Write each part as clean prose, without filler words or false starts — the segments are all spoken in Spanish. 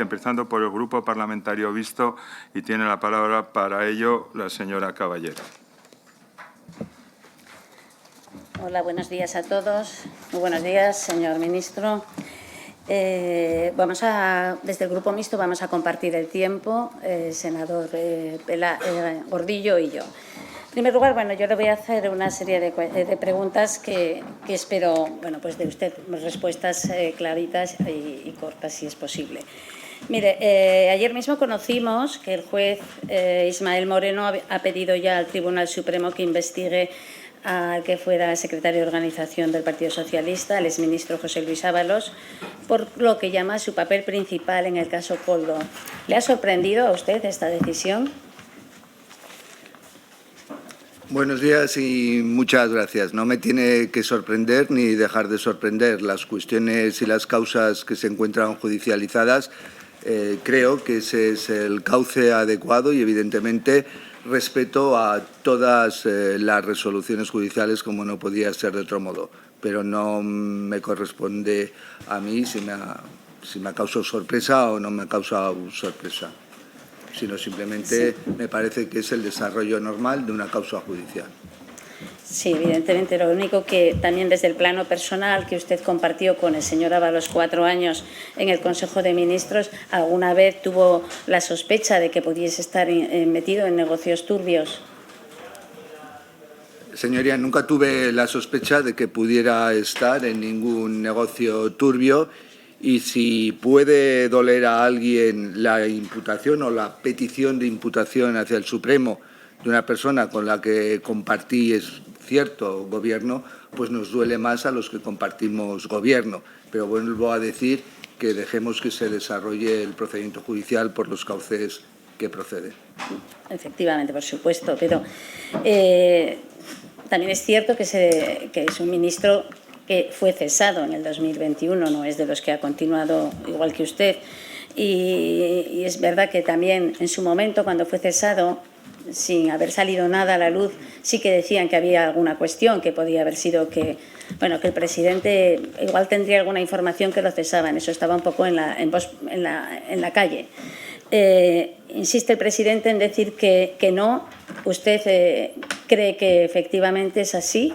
Empezando por el Grupo Parlamentario Visto, y tiene la palabra para ello la señora Caballero. Hola, buenos días a todos. Muy buenos días, señor ministro. Desde el Grupo Mixto vamos a compartir el tiempo, senador Gordillo y yo. En primer lugar, yo le voy a hacer una serie de preguntas que espero, pues de usted respuestas claritas y cortas, si es posible. Mire, ayer mismo conocimos que el juez Ismael Moreno ha pedido ya al Tribunal Supremo que investigue al que fuera secretario de Organización del Partido Socialista, el exministro José Luis Ábalos, por lo que llama su papel principal en el caso Koldo. ¿Le ha sorprendido a usted esta decisión? Buenos días y muchas gracias. No me tiene que sorprender ni dejar de sorprender. Las cuestiones y las causas que se encuentran judicializadas, creo que ese es el cauce adecuado y, evidentemente, respeto a todas las resoluciones judiciales, como no podía ser de otro modo. Pero no me corresponde a mí si me ha causado sorpresa o no me ha causado sorpresa, sino simplemente me parece que es el desarrollo normal de una causa judicial. Sí, evidentemente. Lo único que también desde el plano personal que usted compartió con el señor Ábalos 4 años en el Consejo de Ministros, ¿alguna vez tuvo la sospecha de que pudiese estar metido en negocios turbios? Señoría, nunca tuve la sospecha de que pudiera estar en ningún negocio turbio, y si puede doler a alguien la imputación o la petición de imputación hacia el Supremo de una persona con la que compartí cierto gobierno, pues nos duele más a los que compartimos gobierno. Pero vuelvo a decir que dejemos que se desarrolle el procedimiento judicial por los cauces que procede. Efectivamente, por supuesto, pero también es cierto que es un ministro que fue cesado en el 2021, no es de los que ha continuado igual que usted. Y es verdad que también en su momento, cuando fue cesado, sin haber salido nada a la luz, sí que decían que había alguna cuestión, que podía haber sido que el presidente igual tendría alguna información que lo cesaban. Eso estaba un poco en la calle. Insiste el presidente en decir que no. ¿Usted cree que efectivamente es así?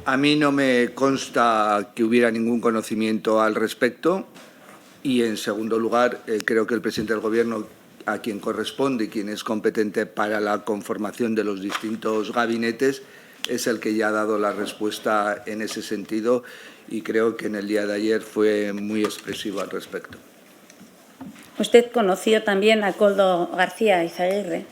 A mí no me consta que hubiera ningún conocimiento al respecto, y, en segundo lugar, creo que el presidente del Gobierno, a quien corresponde y quien es competente para la conformación de los distintos gabinetes, es el que ya ha dado la respuesta en ese sentido, y creo que en el día de ayer fue muy expresivo al respecto. ¿Usted conoció también a Koldo García Izaguirre?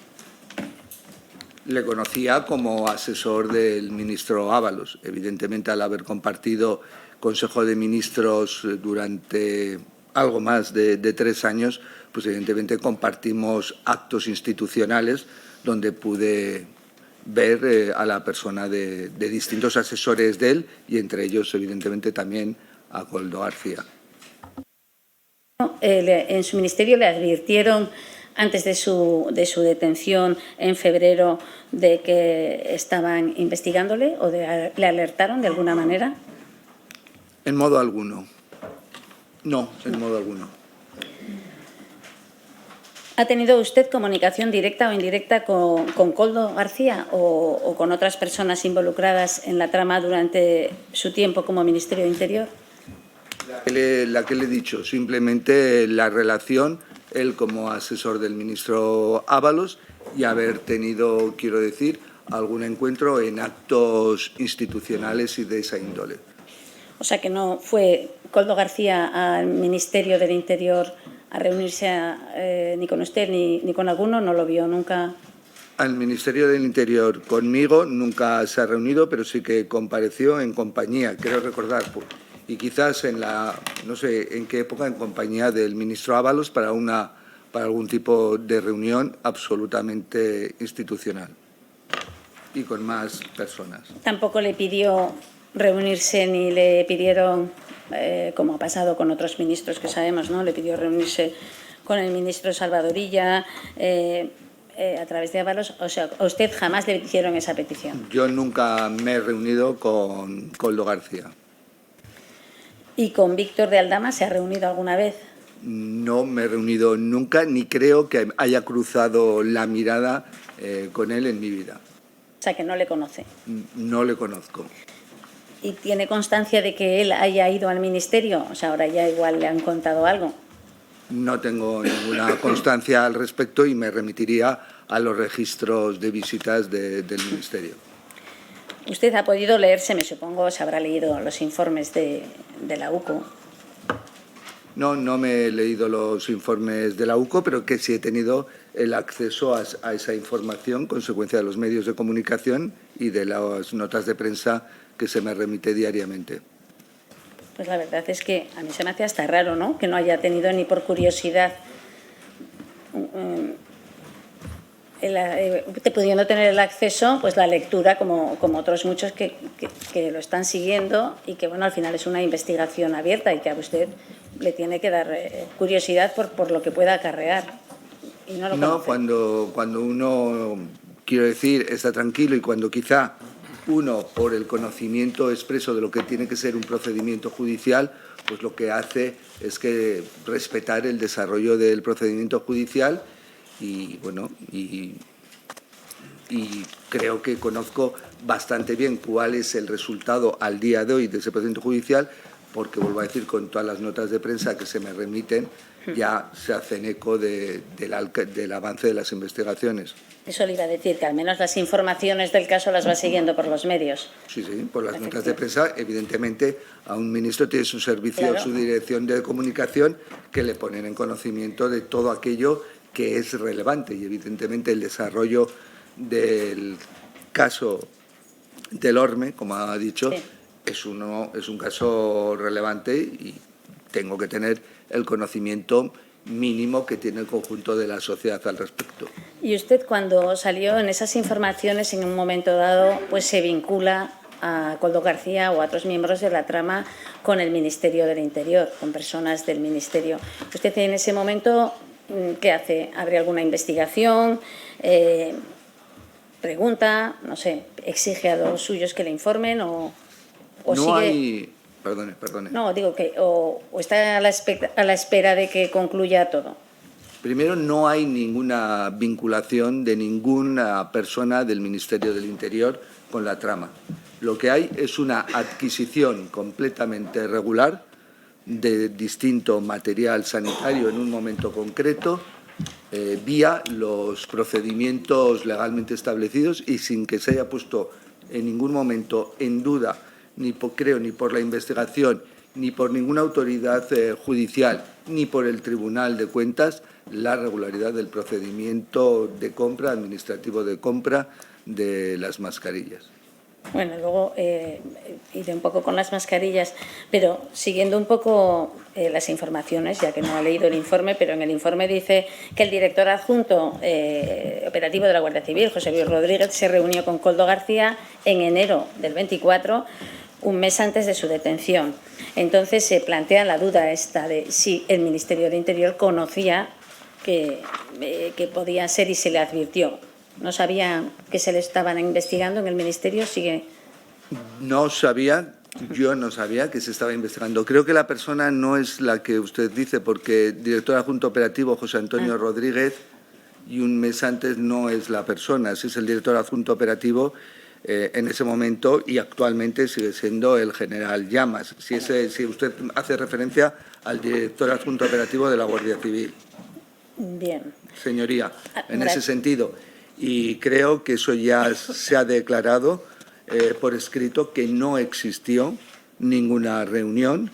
Le conocía como asesor del ministro Ábalos. Evidentemente, al haber compartido Consejo de Ministros durante algo más de 3 años, pues evidentemente compartimos actos institucionales donde pude ver a la persona de distintos asesores de él, y entre ellos, evidentemente, también a Koldo García. En su ministerio le advirtieron antes de su detención en febrero de que estaban investigándole, o le alertaron de alguna manera. En modo alguno. No, en modo alguno. ¿Ha tenido usted comunicación directa o indirecta con Koldo García o con otras personas involucradas en la trama durante su tiempo como Ministerio de Interior? La que le he dicho, simplemente la relación, él como asesor del ministro Ábalos, y haber tenido, quiero decir, algún encuentro en actos institucionales y de esa índole. O sea, que no fue Koldo García al Ministerio del Interior a reunirse ni con usted ni con alguno, ¿no lo vio nunca? Al Ministerio del Interior conmigo nunca se ha reunido, pero sí que compareció en compañía, creo recordar, y quizás no sé en qué época, en compañía del ministro Ábalos para algún tipo de reunión absolutamente institucional y con más personas. ¿Tampoco le pidió reunirse ni le pidieron, como ha pasado con otros ministros que sabemos, ¿no? Le pidió reunirse con el ministro Salvadorilla a través de Ábalos? O sea, ¿a usted jamás le hicieron esa petición? Yo nunca me he reunido con Koldo García. ¿Y con Víctor de Aldama se ha reunido alguna vez? No me he reunido nunca, ni creo que haya cruzado la mirada con él en mi vida. O sea, que no le conoce. No le conozco. ¿Y tiene constancia de que él haya ido al ministerio? O sea, ahora ya igual le han contado algo. No tengo ninguna constancia al respecto y me remitiría a los registros de visitas del ministerio. Usted ha podido leerse, me supongo, se habrá leído los informes de la UCO. No, no me he leído los informes de la UCO, pero que sí he tenido el acceso a esa información, consecuencia de los medios de comunicación y de las notas de prensa que se me remite diariamente. Pues la verdad es que a mí se me hace hasta raro, ¿no?, que no haya tenido ni por curiosidad, pudiendo tener el acceso, pues la lectura, como otros muchos que lo están siguiendo y que, bueno, al final es una investigación abierta y que a usted le tiene que dar curiosidad por lo que pueda acarrear. Y no lo conoce. Cuando uno, quiero decir, está tranquilo y cuando quizá uno, por el conocimiento expreso de lo que tiene que ser un procedimiento judicial, pues lo que hace es que respetar el desarrollo del procedimiento judicial y, bueno, y creo que conozco bastante bien cuál es el resultado al día de hoy de ese procedimiento judicial, porque, vuelvo a decir, con todas las notas de prensa que se me remiten, ya se hacen eco del avance de las investigaciones. Eso le iba a decir, que al menos las informaciones del caso las va siguiendo por los medios. Sí, por las notas de prensa. Evidentemente, a un ministro tiene su servicio, claro, su dirección de comunicación, que le ponen en conocimiento de todo aquello que es relevante. Y, evidentemente, el desarrollo del caso del Orme, como ha dicho, sí, es un caso relevante y tengo que tener el conocimiento mínimo que tiene el conjunto de la sociedad al respecto. Y usted, cuando salió en esas informaciones, en un momento dado, pues se vincula a Koldo García o a otros miembros de la trama con el Ministerio del Interior, con personas del Ministerio. ¿Usted en ese momento qué hace? ¿Abre alguna investigación? ¿Pregunta? No sé, ¿exige a los suyos que le informen o no sigue? Hay... Perdone. No, digo que o está a la espera de que concluya todo. Primero, no hay ninguna vinculación de ninguna persona del Ministerio del Interior con la trama. Lo que hay es una adquisición completamente regular de distinto material sanitario en un momento concreto, vía los procedimientos legalmente establecidos y sin que se haya puesto en ningún momento en duda, ni por la investigación, ni por ninguna autoridad judicial, ni por el Tribunal de Cuentas, la regularidad del procedimiento de compra, administrativo de compra de las mascarillas. Bueno, luego iré un poco con las mascarillas, pero siguiendo un poco las informaciones, ya que no ha leído el informe, pero en el informe dice que el director adjunto operativo de la Guardia Civil, José Luis Rodríguez, se reunió con Koldo García en enero del 24, un mes antes de su detención. Entonces se plantea la duda esta de si el Ministerio de Interior conocía que podía ser y se le advirtió. ¿No sabía que se le estaban investigando en el Ministerio? ¿Sigue? No sabía, yo no sabía que se estaba investigando. Creo que la persona no es la que usted dice, porque el director adjunto operativo, José Antonio Rodríguez, y un mes antes no es la persona, ese es el director adjunto operativo en ese momento y actualmente sigue siendo el general Llamas. Si usted hace referencia al director adjunto operativo de la Guardia Civil. Bien. Señoría, en ese sentido. Y creo que eso ya se ha declarado por escrito que no existió ninguna reunión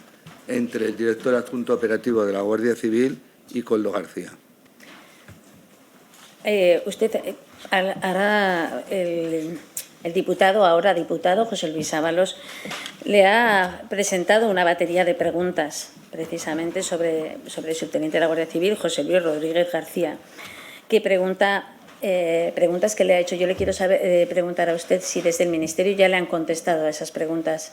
entre el director adjunto operativo de la Guardia Civil y Koldo García. Usted hará el diputado, ahora diputado, José Luis Ábalos, le ha presentado una batería de preguntas precisamente sobre el subteniente de la Guardia Civil, José Luis Rodríguez García, que preguntas que le ha hecho. Yo le quiero preguntar a usted si desde el Ministerio ya le han contestado a esas preguntas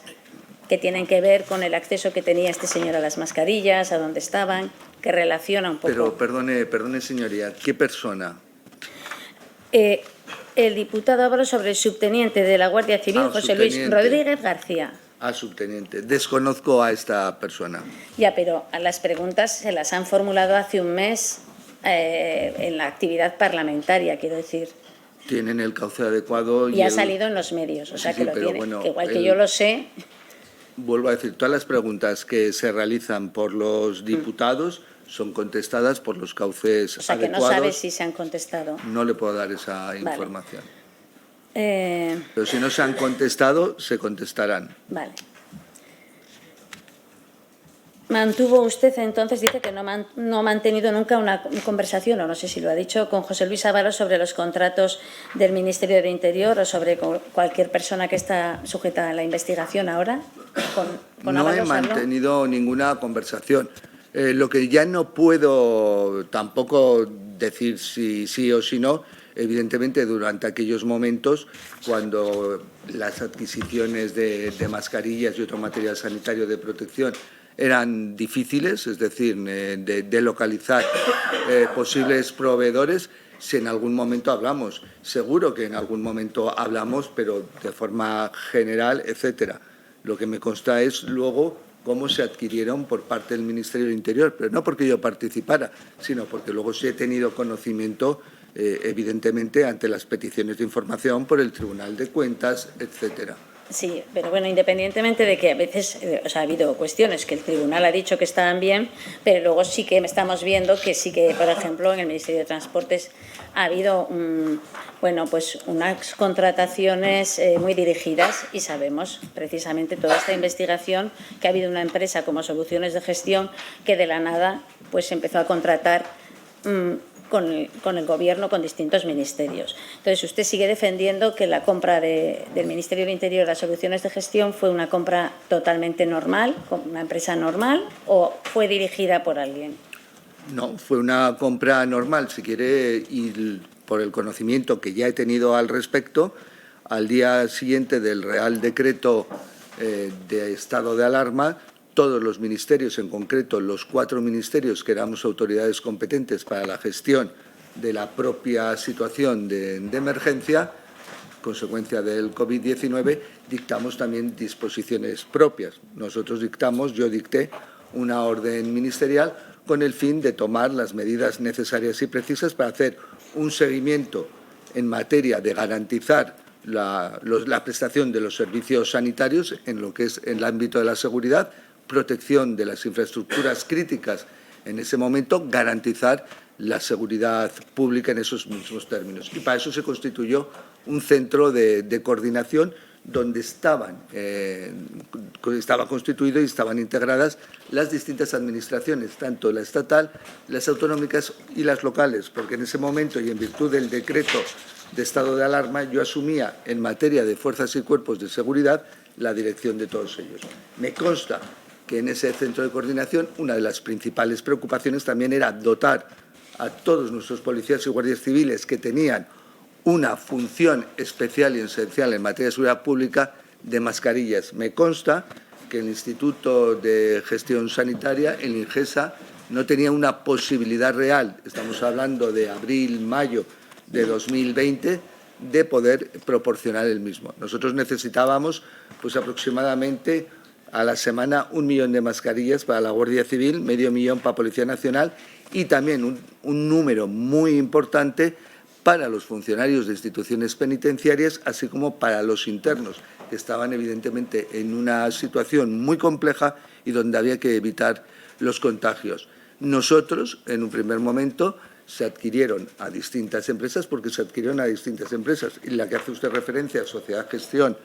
que tienen que ver con el acceso que tenía este señor a las mascarillas, a dónde estaban, que relaciona un poco. Pero perdone señoría, ¿qué persona? El diputado Ábalos sobre el subteniente de la Guardia Civil, José Luis Rodríguez García. A subteniente. Desconozco a esta persona. Ya, pero a las preguntas se las han formulado hace un mes en la actividad parlamentaria, quiero decir. Tienen el cauce adecuado. Y ha salido en los medios, o sea sí, que lo pero tiene. bueno, que igual que yo lo sé. Vuelvo a decir, todas las preguntas que se realizan por los diputados son contestadas por los cauces adecuados. O sea que no sabe si se han contestado. No le puedo dar esa información. Vale. Pero si no se han contestado, se contestarán. Vale. Mantuvo usted entonces, dice que no ha mantenido nunca una conversación, o no sé si lo ha dicho, con José Luis Ábalos sobre los contratos del Ministerio de Interior o sobre cualquier persona que está sujeta a la investigación ahora. ¿Con no Ábalos he mantenido ninguna conversación. Lo que ya no puedo tampoco decir si sí o si no, evidentemente durante aquellos momentos cuando las adquisiciones de mascarillas y otro material sanitario de protección eran difíciles, es decir, de localizar posibles proveedores, si en algún momento hablamos. Seguro que en algún momento hablamos, pero de forma general, etcétera. Lo que me consta es luego cómo se adquirieron por parte del Ministerio del Interior, pero no porque yo participara, sino porque luego sí he tenido conocimiento, evidentemente, ante las peticiones de información por el Tribunal de Cuentas, etcétera. Sí, pero bueno, independientemente de que a veces ha habido cuestiones que el tribunal ha dicho que estaban bien, pero luego sí que estamos viendo que sí que, por ejemplo, en el Ministerio de Transportes ha habido unas contrataciones muy dirigidas y sabemos precisamente toda esta investigación que ha habido una empresa como Soluciones de Gestión que de la nada pues empezó a contratar con el Gobierno, con distintos ministerios. Entonces, usted sigue defendiendo que la compra del Ministerio del Interior, las soluciones de gestión, fue una compra totalmente normal, con una empresa normal, o fue dirigida por alguien. No, fue una compra normal, si quiere, y por el conocimiento que ya he tenido al respecto, al día siguiente del Real Decreto de estado de alarma, todos los ministerios, en concreto los 4 ministerios que éramos autoridades competentes para la gestión de la propia situación de emergencia, consecuencia del COVID-19, dictamos también disposiciones propias. Yo dicté una orden ministerial con el fin de tomar las medidas necesarias y precisas para hacer un seguimiento en materia de garantizar la prestación de los servicios sanitarios en lo que es el ámbito de la seguridad, protección de las infraestructuras críticas en ese momento, garantizar la seguridad pública en esos mismos términos. Y para eso se constituyó un centro de coordinación donde estaba constituido y estaban integradas las distintas administraciones, tanto la estatal, las autonómicas y las locales, porque en ese momento y en virtud del decreto de estado de alarma yo asumía en materia de fuerzas y cuerpos de seguridad la dirección de todos ellos. Me consta que en ese centro de coordinación una de las principales preocupaciones también era dotar a todos nuestros policías y guardias civiles que tenían una función especial y esencial en materia de seguridad pública de mascarillas. Me consta que el Instituto de Gestión Sanitaria, el INGESA, no tenía una posibilidad real, estamos hablando de abril, mayo de 2020, de poder proporcionar el mismo. Nosotros necesitábamos pues aproximadamente a la semana 1 millón de mascarillas para la Guardia Civil, medio millón para Policía Nacional y también un número muy importante para los funcionarios de instituciones penitenciarias, así como para los internos, que estaban evidentemente en una situación muy compleja y donde había que evitar los contagios. Nosotros, en un primer momento, se adquirieron a distintas empresas, porque se adquirieron a distintas empresas, y la que hace usted referencia, Sociedad Gestión,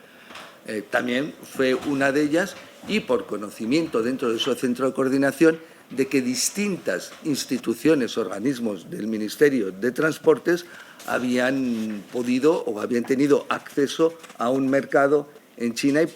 también fue una de ellas, y por conocimiento dentro de ese centro de coordinación de que distintas instituciones, organismos del Ministerio de Transportes habían podido o habían tenido acceso a un mercado en China y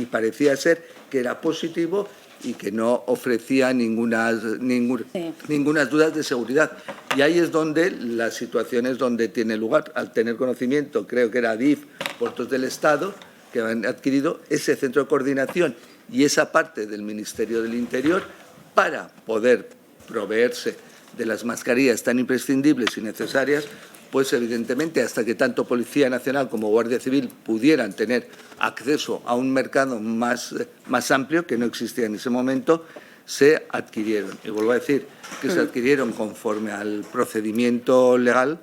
parecía ser que era positivo y que no ofrecía ninguna dudas de seguridad. Y ahí es donde la situación es donde tiene lugar. Al tener conocimiento, creo que era DIF, Puertos del Estado, que han adquirido ese centro de coordinación y esa parte del Ministerio del Interior para poder proveerse de las mascarillas tan imprescindibles y necesarias, pues evidentemente hasta que tanto Policía Nacional como Guardia Civil pudieran tener acceso a un mercado más amplio, que no existía en ese momento, se adquirieron. Y vuelvo a decir que se adquirieron conforme al procedimiento legal,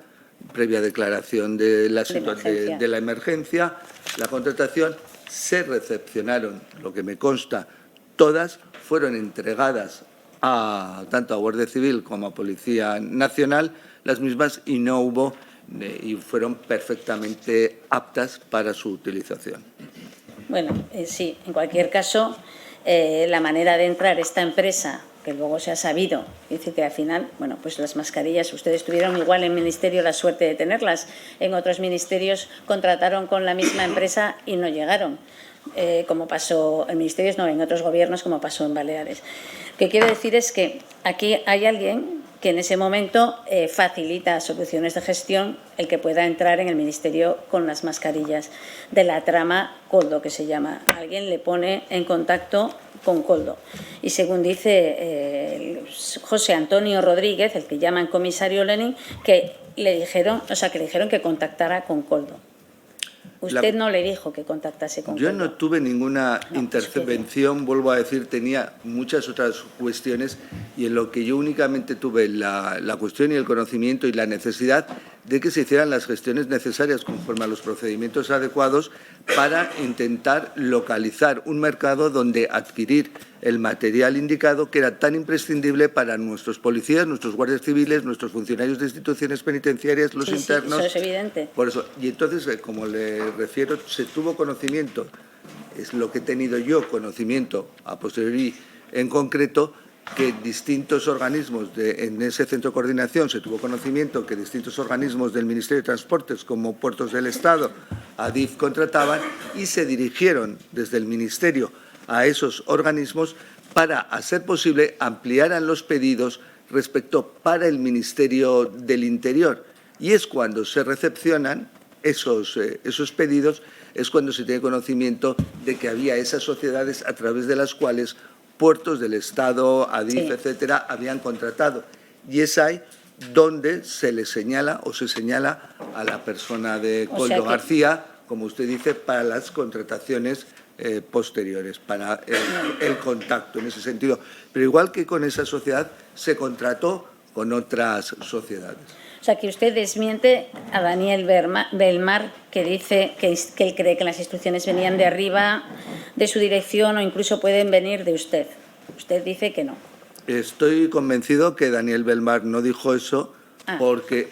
previa declaración de la emergencia, la contratación, se recepcionaron, lo que me consta, todas fueron entregadas tanto a Guardia Civil como a Policía Nacional, las mismas, y no hubo, y fueron perfectamente aptas para su utilización. Bueno, sí, en cualquier caso, la manera de entrar esta empresa, que luego se ha sabido, dice que al final, bueno, pues las mascarillas, ustedes tuvieron igual en el Ministerio la suerte de tenerlas, en otros ministerios contrataron con la misma empresa y no llegaron, como pasó en ministerios, no, en otros gobiernos, como pasó en Baleares. Lo que quiero decir es que aquí hay alguien que en ese momento facilita soluciones de gestión el que pueda entrar en el Ministerio con las mascarillas de la trama Koldo, que se llama. Alguien le pone en contacto con Koldo. Y según dice José Antonio Rodríguez, el que llaman comisario Lenin, que le dijeron, que contactara con Koldo. Usted no le dijo que contactase con Yo Koldo. no tuve ninguna intervención, vuelvo a decir, tenía muchas otras cuestiones, y en lo que yo únicamente tuve la cuestión y el conocimiento y la necesidad de que se hicieran las gestiones necesarias conforme a los procedimientos adecuados para intentar localizar un mercado donde adquirir el material indicado, que era tan imprescindible para nuestros policías, nuestros guardias civiles, nuestros funcionarios de instituciones penitenciarias, los internos. Sí, eso es evidente. Por eso, y entonces, como le refiero, se tuvo conocimiento, es lo que he tenido yo conocimiento a posteriori en concreto, que distintos organismos en ese centro de coordinación se tuvo conocimiento que distintos organismos del Ministerio de Transportes, como Puertos del Estado, ADIF, contrataban, y se dirigieron desde el Ministerio a esos organismos para, a ser posible, ampliaran los pedidos respecto para el Ministerio del Interior. Y es cuando se recepcionan esos pedidos, es cuando se tiene conocimiento de que había esas sociedades a través de las cuales Puertos del Estado, ADIF, etcétera, habían contratado. Y es ahí donde se le señala o se señala a la persona de Koldo García, como usted dice, para las contrataciones posteriores, para el contacto en ese sentido. Pero igual que con esa sociedad, se contrató con otras sociedades. O sea, que usted desmiente a Daniel Belmar, que dice que él cree que las instrucciones venían de arriba, de su dirección, o incluso pueden venir de usted. Usted dice que no. Estoy convencido que Daniel Belmar no dijo eso, porque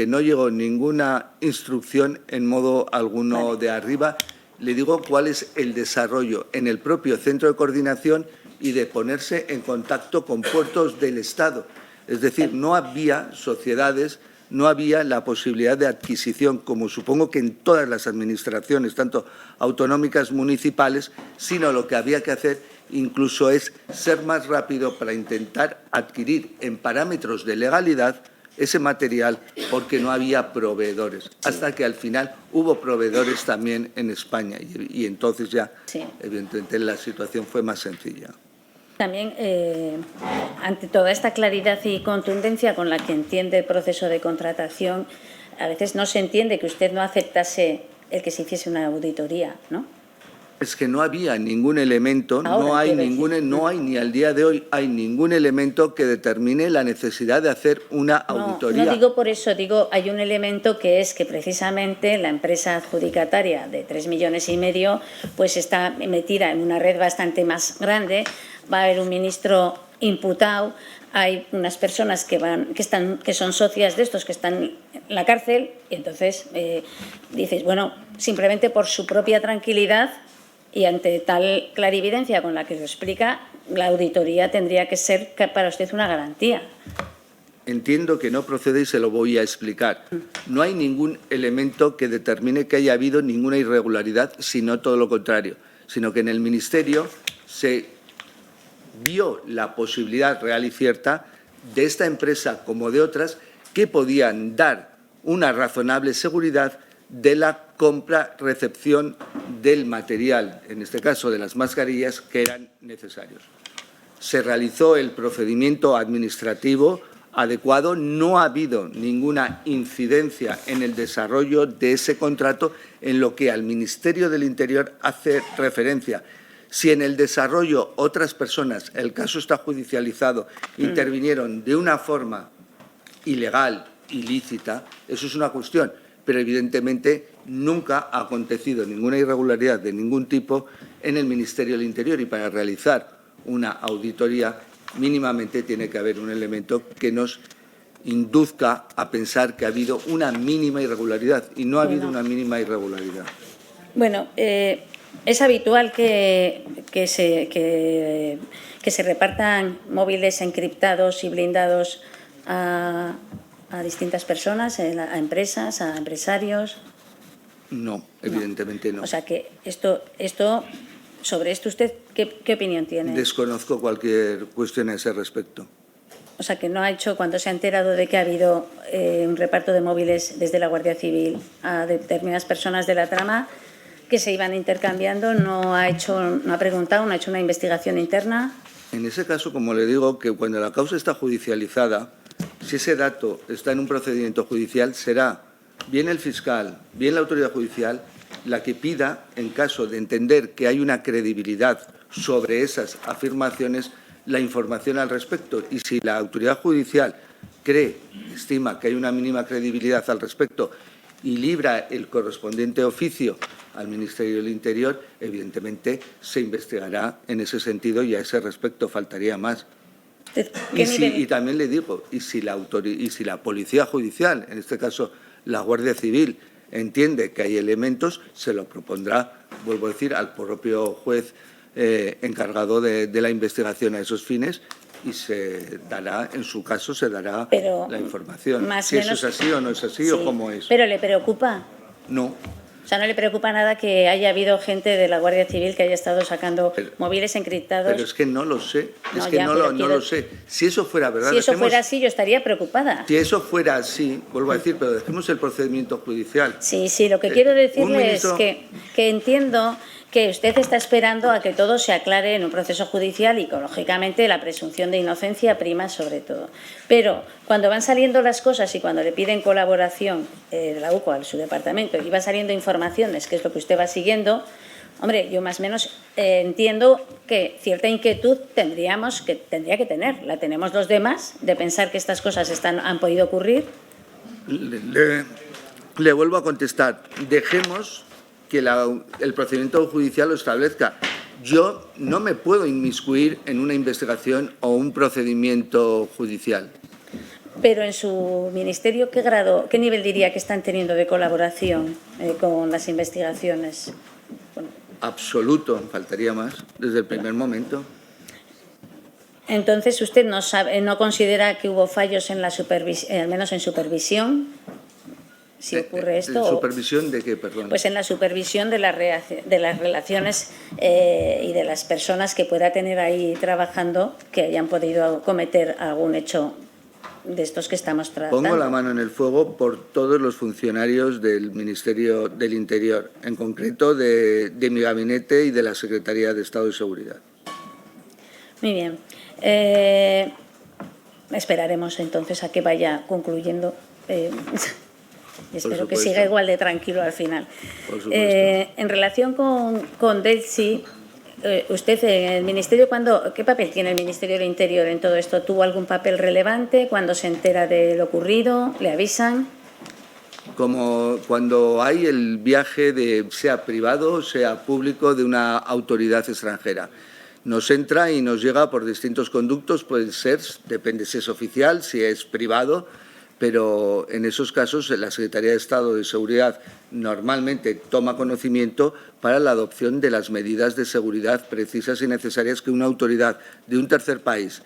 no llegó ninguna instrucción en modo alguno de arriba. Le digo cuál es el desarrollo en el propio centro de coordinación y de ponerse en contacto con Puertos del Estado. Es decir, no había sociedades, no había la posibilidad de adquisición, como supongo que en todas las administraciones, tanto autonómicas, municipales, sino lo que había que hacer incluso es ser más rápido para intentar adquirir en parámetros de legalidad ese material, porque no había proveedores, hasta que al final hubo proveedores también en España, y entonces ya, evidentemente, la situación fue más sencilla. También, ante toda esta claridad y contundencia con la que entiende el proceso de contratación, a veces no se entiende que usted no aceptase el que se hiciese una auditoría, ¿no? Es que no había ningún elemento, no hay ni al día de hoy hay ningún elemento que determine la necesidad de hacer una auditoría. No digo por eso, digo, hay un elemento que es que precisamente la empresa adjudicataria de 3,5 millones pues está metida en una red bastante más grande, va a haber un ministro imputado, hay unas personas que son socias de estos, que están en la cárcel, y entonces dices, bueno, simplemente por su propia tranquilidad y ante tal clarividencia con la que lo explica, la auditoría tendría que ser para usted una garantía. Entiendo que no procede y se lo voy a explicar. No hay ningún elemento que determine que haya habido ninguna irregularidad, sino todo lo contrario, sino que en el Ministerio se vio la posibilidad real y cierta de esta empresa como de otras que podían dar una razonable seguridad de la compra-recepción del material, en este caso de las mascarillas, que eran necesarios. Se realizó el procedimiento administrativo adecuado. No ha habido ninguna incidencia en el desarrollo de ese contrato en lo que al Ministerio del Interior hace referencia. Si en el desarrollo otras personas, el caso está judicializado, intervinieron de una forma ilegal, ilícita, eso es una cuestión, pero evidentemente nunca ha acontecido ninguna irregularidad de ningún tipo en el Ministerio del Interior, y para realizar una auditoría mínimamente tiene que haber un elemento que nos induzca a pensar que ha habido una mínima irregularidad, y no ha habido una mínima irregularidad. Bueno, es habitual que se repartan móviles encriptados y blindados a distintas personas, a empresas, a empresarios. No, evidentemente no. O sea que sobre esto usted, ¿qué opinión tiene? Desconozco cualquier cuestión a ese respecto. O sea que no ha hecho, cuando se ha enterado de que ha habido un reparto de móviles desde la Guardia Civil a determinadas personas de la trama que se iban intercambiando, no ha preguntado, no ha hecho una investigación interna. En ese caso, como le digo, que cuando la causa está judicializada, si ese dato está en un procedimiento judicial, será bien el fiscal, bien la autoridad judicial, la que pida, en caso de entender que hay una credibilidad sobre esas afirmaciones, la información al respecto. Y si la autoridad judicial estima que hay una mínima credibilidad al respecto y libra el correspondiente oficio al Ministerio del Interior, evidentemente se investigará en ese sentido, y a ese respecto faltaría más. Y también le digo, y si la Policía Judicial, en este caso la Guardia Civil, entiende que hay elementos, se lo propondrá, vuelvo a decir, al propio juez encargado de la investigación a esos fines, y se dará, en su caso, se dará la información. Si eso es así o no es así, sí, o cómo es. ¿Pero le preocupa? No. O sea, ¿no le preocupa nada que haya habido gente de la Guardia Civil que haya estado sacando móviles encriptados? Pero es que no lo sé, no lo sé. Si eso fuera verdad... Si eso fuera así, yo estaría preocupada. Si eso fuera así, vuelvo a decir, pero dejemos el procedimiento judicial. Sí, lo que quiero decirle es que entiendo que usted está esperando a que todo se aclare en un proceso judicial y, lógicamente, la presunción de inocencia prima sobre todo. Pero cuando van saliendo las cosas y cuando le piden colaboración la UCO a su departamento y van saliendo informaciones, que es lo que usted va siguiendo, hombre, yo más o menos entiendo que cierta inquietud tendría que tener. La tenemos los demás, de pensar que estas cosas han podido ocurrir. Le vuelvo a contestar. Dejemos que el procedimiento judicial lo establezca. Yo no me puedo inmiscuir en una investigación o un procedimiento judicial. Pero en su ministerio, ¿qué nivel diría que están teniendo de colaboración con las investigaciones? Bueno. Absoluto, faltaría más, desde el primer momento. Entonces, ¿usted no considera que hubo fallos en al menos en supervisión? Si ocurre esto. ¿Supervisión de qué, perdón? Pues en la supervisión de las relaciones y de las personas que pueda tener ahí trabajando que hayan podido cometer algún hecho de estos que estamos tratando. Pongo la mano en el fuego por todos los funcionarios del Ministerio del Interior, en concreto de mi gabinete y de la Secretaría de Estado de Seguridad. Muy bien. Esperaremos entonces a que vaya concluyendo. Y espero que siga igual de tranquilo al final. En relación con Delcy, usted en el Ministerio, ¿qué papel tiene el Ministerio del Interior en todo esto? ¿Tuvo algún papel relevante cuando se entera de lo ocurrido? ¿Le avisan? Como cuando hay el viaje, sea privado, sea público, de una autoridad extranjera. Nos entra y nos llega por distintos conductos, pueden ser, depende si es oficial, si es privado, pero en esos casos la Secretaría de Estado de Seguridad normalmente toma conocimiento para la adopción de las medidas de seguridad precisas y necesarias que una autoridad de un tercer país,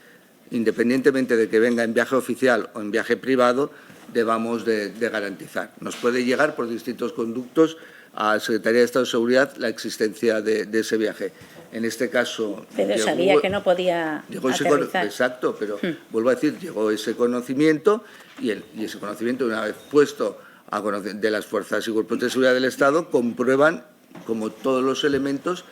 independientemente de que venga en viaje oficial o en viaje privado, debamos de garantizar. Nos puede llegar por distintos conductos a la Secretaría de Estado de Seguridad la existencia de ese viaje. En este caso... Pero sabía que no podía aterrizar. Exacto, pero vuelvo a decir, llegó ese conocimiento y ese conocimiento, una vez puesto de las fuerzas y cuerpos de seguridad del Estado, comprueban, como todos los elementos,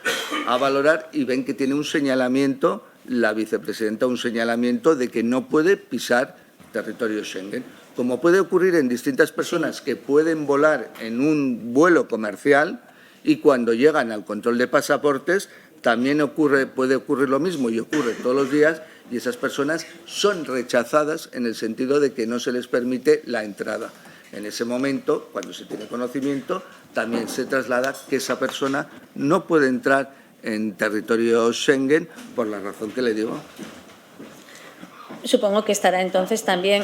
a valorar y ven que tiene un señalamiento, la vicepresidenta, un señalamiento de que no puede pisar territorio Schengen, como puede ocurrir en distintas personas que pueden volar en un vuelo comercial y cuando llegan al control de pasaportes también puede ocurrir lo mismo y ocurre todos los días, y esas personas son rechazadas en el sentido de que no se les permite la entrada. En ese momento, cuando se tiene conocimiento, también se traslada que esa persona no puede entrar en territorio Schengen por la razón que le digo. Supongo que estará entonces también,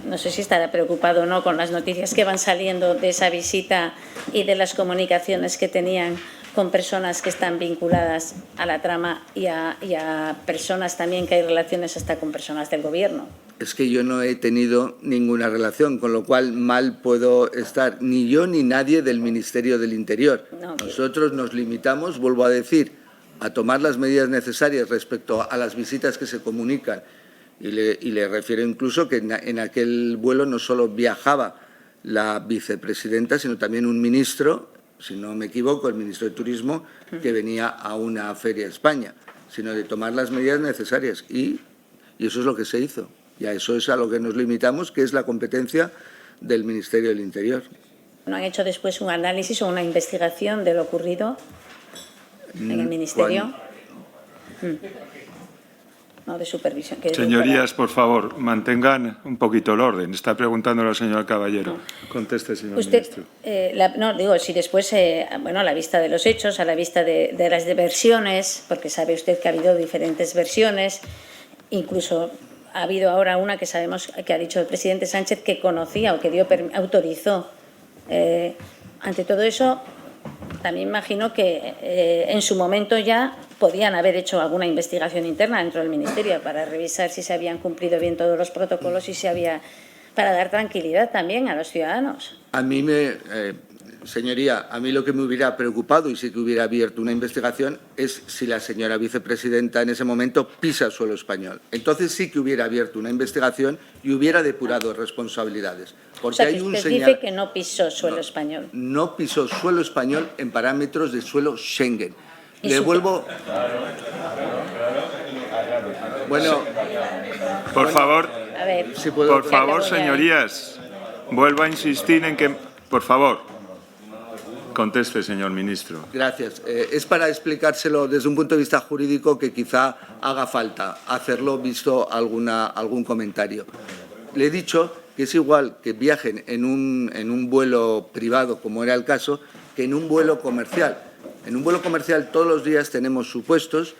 no sé si estará preocupado o no con las noticias que van saliendo de esa visita y de las comunicaciones que tenían con personas que están vinculadas a la trama y a personas también que hay relaciones hasta con personas del Gobierno. Es que yo no he tenido ninguna relación, con lo cual mal puedo estar, ni yo ni nadie del Ministerio del Interior. No, nosotros nos limitamos, vuelvo a decir, a tomar las medidas necesarias respecto a las visitas que se comunican. Y le refiero incluso que en aquel vuelo no solo viajaba la vicepresidenta, sino también un ministro, si no me equivoco, el ministro de Turismo, que venía a una feria a España, sino de tomar las medidas necesarias. Y eso es lo que se hizo. Y a eso es a lo que nos limitamos, que es la competencia del Ministerio del Interior. ¿No han hecho después un análisis o una investigación de lo ocurrido en el Ministerio? No, de supervisión. Señorías, por favor, mantengan un poquito el orden. Está preguntando la señora Caballero. Conteste, señor ministro. No, digo, si después, bueno, a la vista de los hechos, a la vista de las versiones, porque sabe usted que ha habido diferentes versiones, incluso ha habido ahora una que sabemos que ha dicho el presidente Sánchez que conocía o que autorizó. Ante todo eso, también imagino que en su momento ya podían haber hecho alguna investigación interna dentro del Ministerio para revisar si se habían cumplido bien todos los protocolos y si había, para dar tranquilidad también a los ciudadanos. A mí señoría, a mí lo que me hubiera preocupado y sí que hubiera abierto una investigación es si la señora vicepresidenta en ese momento pisa suelo español. Entonces sí que hubiera abierto una investigación y hubiera depurado responsabilidades. Porque o sea, hay un usted dice que no pisó suelo español. No pisó suelo español en parámetros de suelo Schengen. Le vuelvo... Bueno... Por favor, a ver, si puedo... por favor, señorías, vuelvo a insistir en que... Por favor, conteste, señor ministro. Gracias. Es para explicárselo desde un punto de vista jurídico que quizá haga falta hacerlo visto algún comentario. Le he dicho que es igual que viajen en un vuelo privado, como era el caso, que en un vuelo comercial. En un vuelo comercial todos los días tenemos supuestos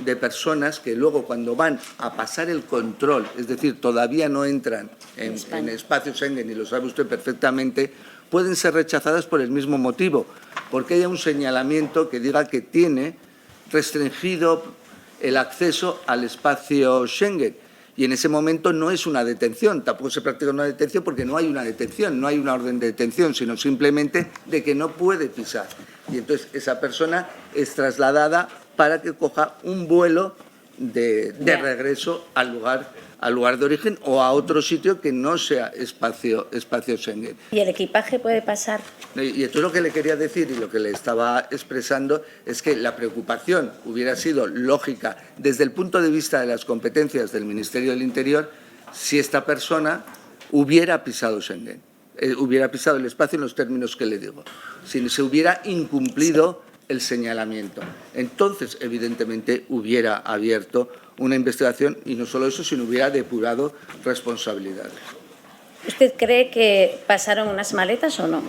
de personas que luego cuando van a pasar el control, es decir, todavía no entran en espacio Schengen, y lo sabe usted perfectamente, pueden ser rechazadas por el mismo motivo, porque haya un señalamiento que diga que tiene restringido el acceso al espacio Schengen. Y en ese momento no es una detención, tampoco se practica una detención porque no hay una detención, no hay una orden de detención, sino simplemente de que no puede pisar. Y entonces esa persona es trasladada para que coja un vuelo de regreso al lugar de origen o a otro sitio que no sea espacio Schengen. ¿Y el equipaje puede pasar? Y esto es lo que le quería decir y lo que le estaba expresando es que la preocupación hubiera sido lógica desde el punto de vista de las competencias del Ministerio del Interior si esta persona hubiera pisado Schengen, hubiera pisado el espacio en los términos que le digo, si se hubiera incumplido el señalamiento. Entonces, evidentemente, hubiera abierto una investigación y no solo eso, sino hubiera depurado responsabilidades. ¿Usted cree que pasaron unas maletas o no?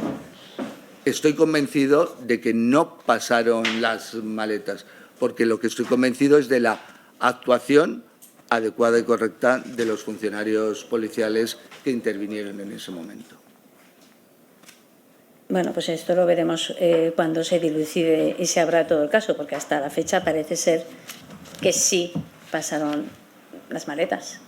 Estoy convencido de que no pasaron las maletas, porque lo que estoy convencido es de la actuación adecuada y correcta de los funcionarios policiales que intervinieron en ese momento. Bueno, pues esto lo veremos cuando se dilucide y se abra todo el caso, porque hasta la fecha parece ser que sí pasaron las maletas.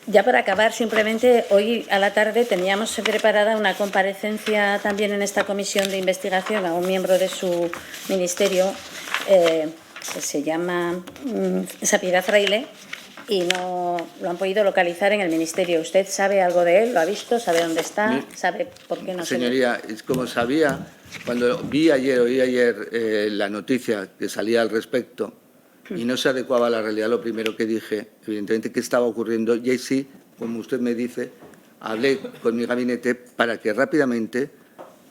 Ya para acabar, simplemente, hoy a la tarde teníamos preparada una comparecencia también en esta comisión de investigación a un miembro de su ministerio, que se llama Sapieha Fraile, y no lo han podido localizar en el ministerio. ¿Usted sabe algo de él? ¿Lo ha visto? ¿Sabe dónde está? ¿Sabe por qué no se ve? Señoría, es como sabía, cuando oí ayer la noticia que salía al respecto, y no se adecuaba a la realidad, lo primero que dije, evidentemente, qué estaba ocurriendo. Y ahí sí, como usted me dice, hablé con mi gabinete para que rápidamente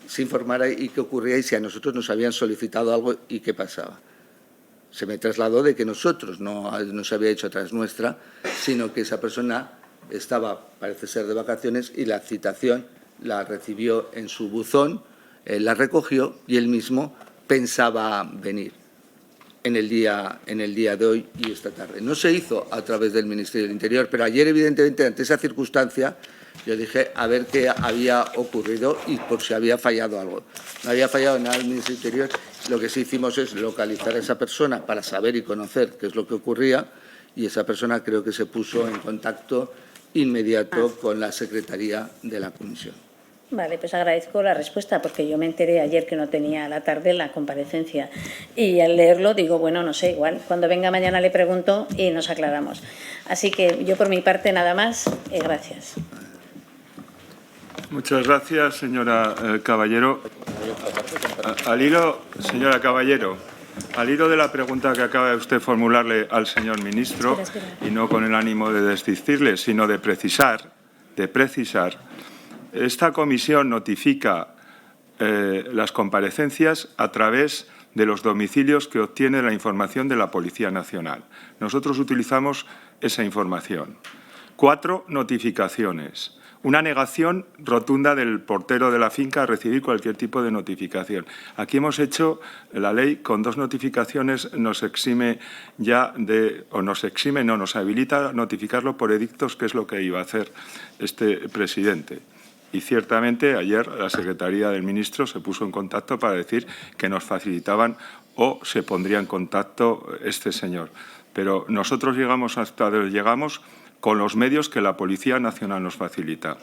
se informara y qué ocurría y si a nosotros nos habían solicitado algo y qué pasaba. Se me trasladó de que nosotros no se había hecho atrás nuestra, sino que esa persona estaba, parece ser, de vacaciones y la citación la recibió en su buzón, la recogió y él mismo pensaba venir en el día de hoy y esta tarde. No se hizo a través del Ministerio del Interior, pero ayer, evidentemente, ante esa circunstancia, yo dije a ver qué había ocurrido y por si había fallado algo. No había fallado nada el Ministerio del Interior. Lo que sí hicimos es localizar a esa persona para saber y conocer qué es lo que ocurría y esa persona creo que se puso en contacto inmediato con la Secretaría de la Comisión. Vale, pues agradezco la respuesta porque yo me enteré ayer que no tenía a la tarde la comparecencia y al leerlo digo, bueno, no sé, igual, cuando venga mañana le pregunto y nos aclaramos. Así que yo por mi parte nada más y gracias. Muchas gracias, señora Caballero. Al hilo, señora Caballero, al hilo de la pregunta que acaba de usted formularle al señor ministro, Espera. y no con el ánimo de desdecirle, sino de precisar, esta comisión notifica las comparecencias a través de los domicilios que obtiene la información de la Policía Nacional. Nosotros utilizamos esa información. 4 notificaciones. Una negación rotunda del portero de la finca a recibir cualquier tipo de notificación. Aquí hemos hecho la ley con 2 notificaciones, nos exime ya nos habilita a notificarlo por edictos, que es lo que iba a hacer este presidente. Y ciertamente ayer la Secretaría del Ministro se puso en contacto para decir que nos facilitaban o se pondría en contacto este señor. Pero nosotros llegamos hasta donde llegamos con los medios que la Policía Nacional nos facilita.